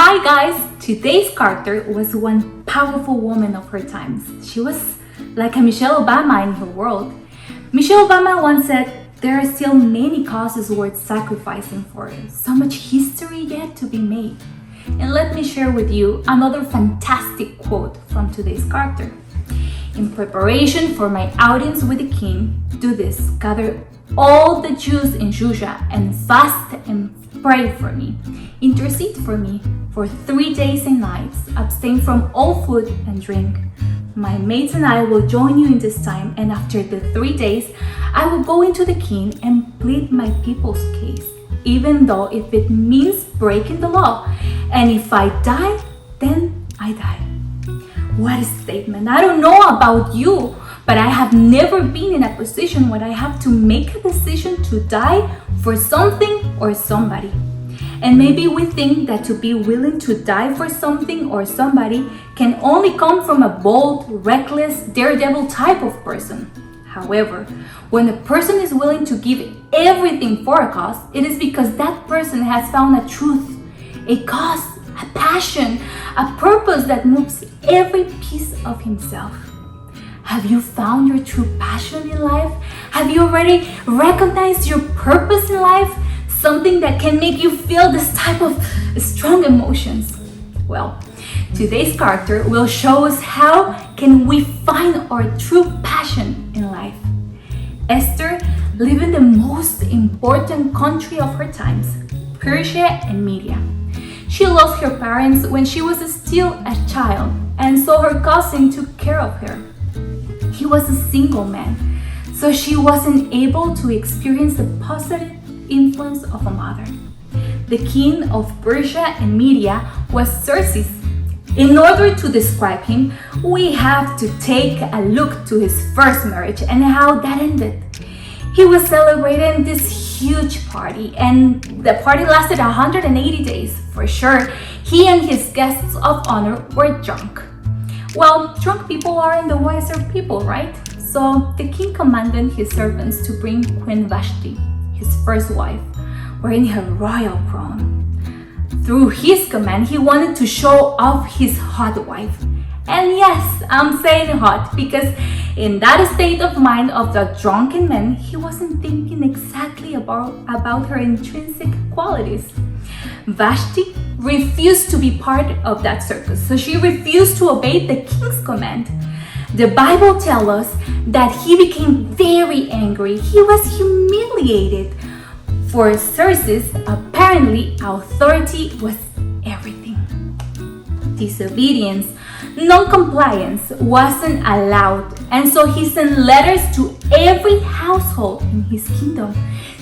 Hi guys! Today's character was one powerful woman of her times. She was like a Michelle Obama in her world. Michelle Obama once said, "There are still many causes worth sacrificing for, so much history yet to be made." And let me share with you another fantastic quote from today's character. In preparation for my audience with the king, do this: gather all the Jews in Judea and fast and pray for me. Intercede for me for 3 days and nights. Abstain from all food and drink. My maids and I will join you in this time, and after the 3 days, I will go into the king and plead my people's case, even though if it means breaking the law. And if I die, then I die. What a statement. I don't know about you, but I have never been in a position where I have to make a decision to die for something or somebody. And maybe we think that to be willing to die for something or somebody can only come from a bold, reckless, daredevil type of person. However, when a person is willing to give everything for a cause, it is because that person has found a truth, a cause, a passion, a purpose that moves every piece of himself. Have you found your true passion in life? Have you already recognized your purpose in life? Something that can make you feel this type of strong emotions? Well, today's character will show us how can we find our true passion in life. Esther lived in the most important country of her times, Persia and Media. She lost her parents when she was still a child, and so her cousin took care of her. He was a single man, so she wasn't able to experience the positive influence of a mother. The king of Persia and Media was Xerxes. In order to describe him, we have to take a look to his first marriage and how that ended. He was celebrating this huge party, and the party lasted 180 days. For sure, he and his guests of honor were drunk. Well, drunk people aren't the wiser people, right? So the king commanded his servants to bring Queen Vashti, his first wife, wearing her royal crown. Through his command, he wanted to show off his hot wife. And yes, I'm saying hot because in that state of mind of the drunken man, he wasn't thinking exactly about her intrinsic qualities. Vashti refused to be part of that circus, so she refused to obey the king's command. The Bible tells us that he became very angry. He was humiliated. For Xerxes, apparently authority was everything. Disobedience, non-compliance wasn't allowed, and so he sent letters to every household in his kingdom,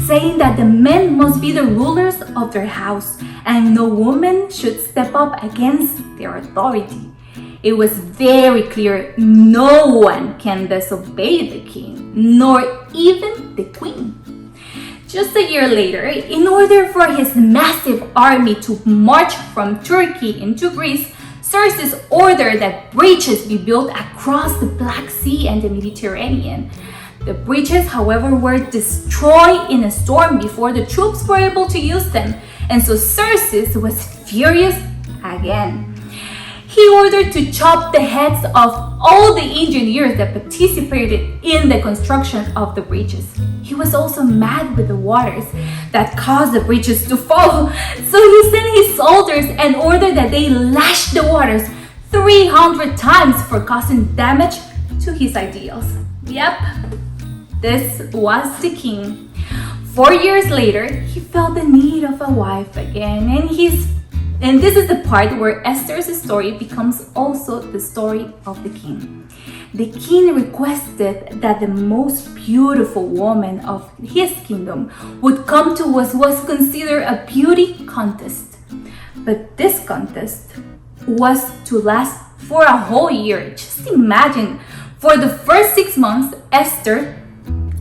saying that the men must be the rulers of their house, and no woman should step up against their authority. It was very clear no one can disobey the king, nor even the queen. Just a year later, in order for his massive army to march from Turkey into Greece, Xerxes ordered that bridges be built across the Black Sea and the Mediterranean. The bridges, however, were destroyed in a storm before the troops were able to use them, and so Xerxes was furious again. He ordered to chop the heads of all the engineers that participated in the construction of the bridges. He was also mad with the waters that caused the bridges to fall, so he sent his soldiers and ordered that they lash the waters 300 times for causing damage to his ideals. Yep, this was the king. 4 years later, he felt the need of a wife again, and this is the part where Esther's story becomes also the story of the king. The king requested that the most beautiful woman of his kingdom would come to what was considered a beauty contest. But this contest was to last for a whole year. Just imagine, for the first 6 months, Esther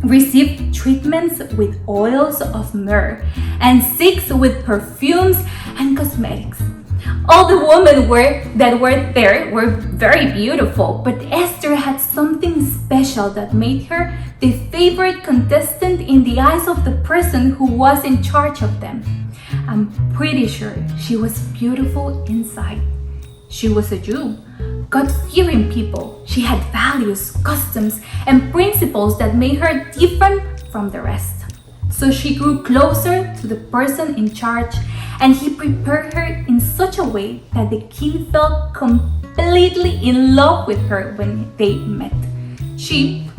received treatments with oils of myrrh and 6 with perfumes and cosmetics. All the women that were there were very beautiful, but Esther had something special that made her the favorite contestant in the eyes of the person who was in charge of them. I'm pretty sure she was beautiful inside. She was a Jew, God-fearing people. She had values, customs, and principles that made her different from the rest. So she grew closer to the person in charge, and he prepared her in such a way that the king fell completely in love with her when they met. She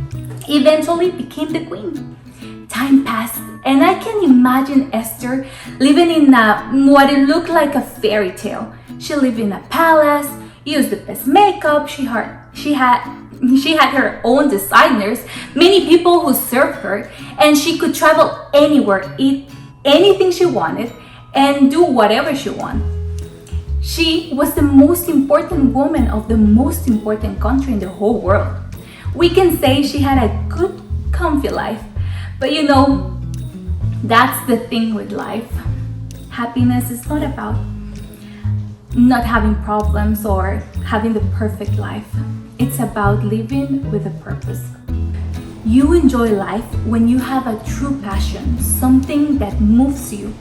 eventually became the queen. Time passed, and I can imagine Esther living in what it looked like a fairy tale. She lived in a palace, used the best makeup. She had her own designers, many people who served her, and she could travel anywhere, eat anything she wanted, and do whatever she wanted. She was the most important woman of the most important country in the whole world. We can say she had a good, comfy life. But that's the thing with life. Happiness is not about not having problems or having the perfect life. It's about living with a purpose. You enjoy life when you have a true passion, something that moves you.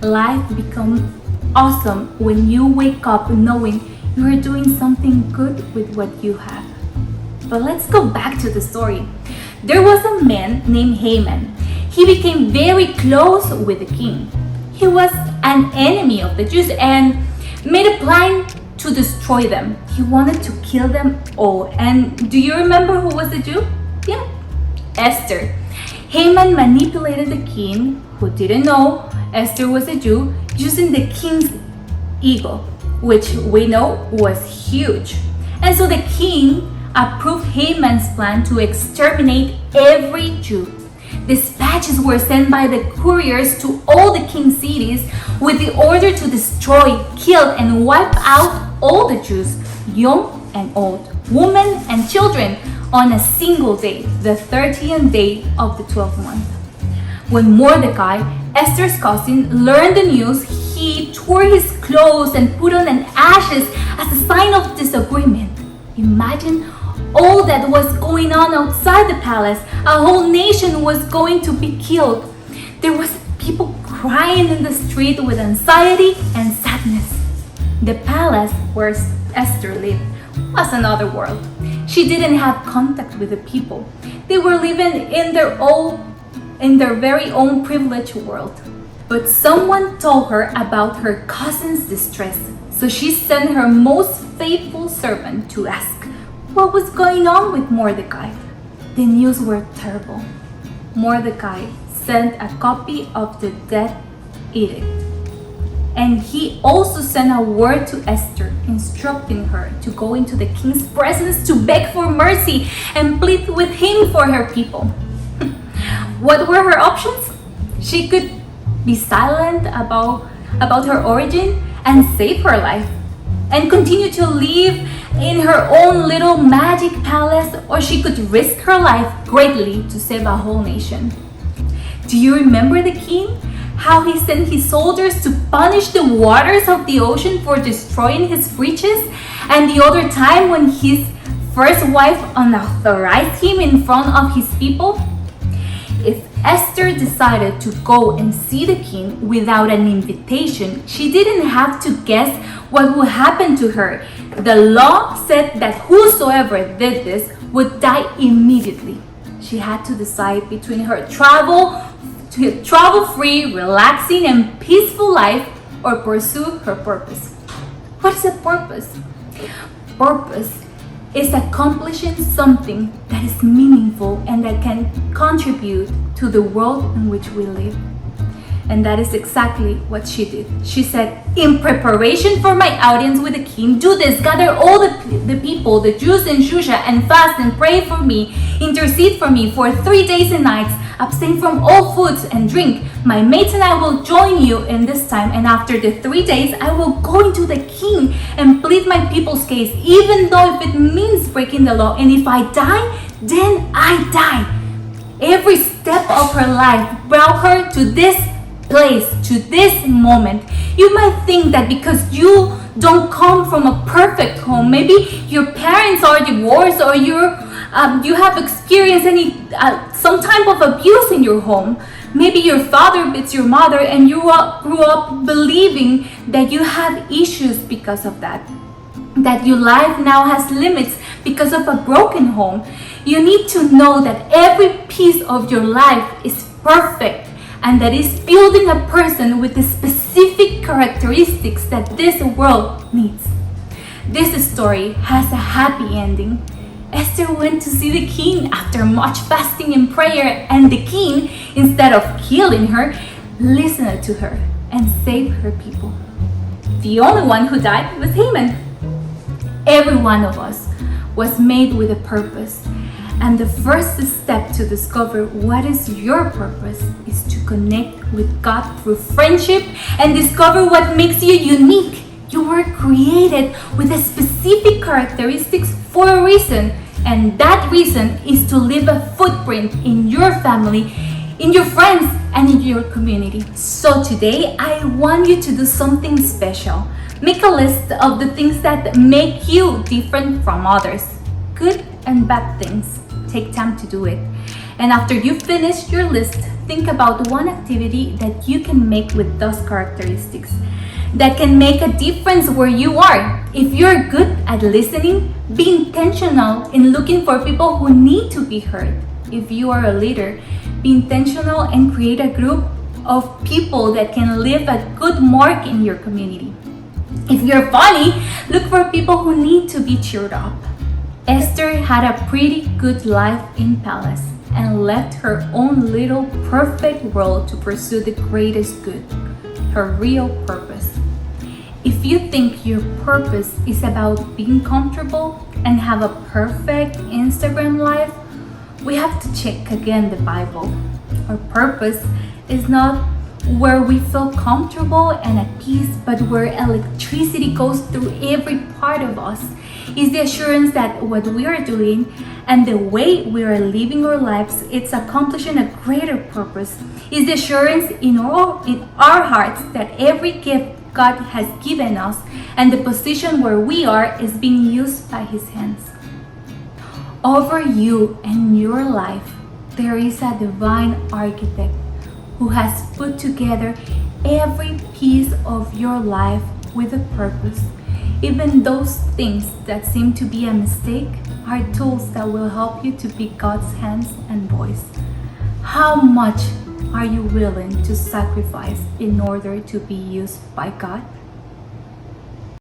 Life becomes awesome when you wake up knowing you are doing something good with what you have. But let's go back to the story. There was a man named Haman. He became very close with the king. He was an enemy of the Jews and made a plan to destroy them. He wanted to kill them all. And do you remember who was the Jew? Yeah, Esther. Haman manipulated the king, who didn't know Esther was a Jew, using the king's ego, which we know was huge. And so the king approved Haman's plan to exterminate every Jew. Dispatches were sent by the couriers to all the king's cities with the order to destroy, kill, and wipe out all the Jews, young and old, women and children, on a single day, the 30th day of the 12th month. When Mordecai, Esther's cousin, learned the news, he tore his clothes and put on an ashes as a sign of disagreement. Imagine all that was going on outside the palace. A whole nation was going to be killed. There was people crying in the street with anxiety and sadness. The palace where Esther lived was another world. She didn't have contact with the people. They were living in their very own privileged world. But someone told her about her cousin's distress, so she sent her most faithful servant to ask what was going on with Mordecai. The news were terrible. Mordecai sent a copy of the death edict. And he also sent a word to Esther, instructing her to go into the king's presence to beg for mercy and plead with him for her people. What were her options? She could be silent about her origin and save her life, and continue to live in her own little magic palace, or she could risk her life greatly to save a whole nation. Do you remember the king? How he sent his soldiers to punish the waters of the ocean for destroying his breaches? And the other time when his first wife unauthorized him in front of his people? If Esther decided to go and see the king without an invitation, she didn't have to guess what would happen to her. The law said that whosoever did this would die immediately. She had to decide between her travel-free, relaxing, and peaceful life, or pursue her purpose. What is a purpose? Purpose is accomplishing something that is meaningful and that can contribute to the world in which we live. And that is exactly what she did. She said, in preparation for my audience with the king, do this, gather all the people, the Jews in Shusha, and fast and pray for me, intercede for me for 3 days and nights, abstain from all foods and drink. My mates and I will join you in this time, and after the 3 days, I will go into the king and plead my people's case, even though if it means breaking the law, and if I die, then I die. Every step of her life brought her to this place, to this moment. You might think that because you don't come from a perfect home, maybe your parents are divorced or you're you have experienced some type of abuse in your home. Maybe your father beats your mother and you grew up believing that you have issues because of that. That your life now has limits because of a broken home. You need to know that every piece of your life is perfect and that is building a person with the specific characteristics that this world needs. This story has a happy ending. Esther went to see the king after much fasting and prayer, and the king, instead of killing her, listened to her and saved her people. The only one who died was Haman. Every one of us was made with a purpose. And the first step to discover what is your purpose is to connect with God through friendship and discover what makes you unique. You were created with a specific characteristics for a reason, and that reason is to leave a footprint in your family, in your friends, and in your community. So today, I want you to do something special. Make a list of the things that make you different from others, good and bad things. Take time to do it. And after you finish your list, think about one activity that you can make with those characteristics that can make a difference where you are. If you're good at listening, be intentional in looking for people who need to be heard. If you are a leader, be intentional and create a group of people that can leave a good mark in your community. If you're funny, look for people who need to be cheered up. Esther had a pretty good life in palace and left her own little perfect world to pursue the greatest good, her real purpose. If you think your purpose is about being comfortable and have a perfect Instagram life, we have to check again the Bible. Our purpose is not where we feel comfortable and at peace, but where electricity goes through every part of us. Is the assurance that what we are doing and the way we are living our lives, it's accomplishing a greater purpose. Is the assurance in our hearts that every gift God has given us and the position where we are is being used by His hands. Over you and your life, there is a divine architect who has put together every piece of your life with a purpose. Even those things that seem to be a mistake are tools that will help you to be God's hands and voice. How much are you willing to sacrifice in order to be used by God?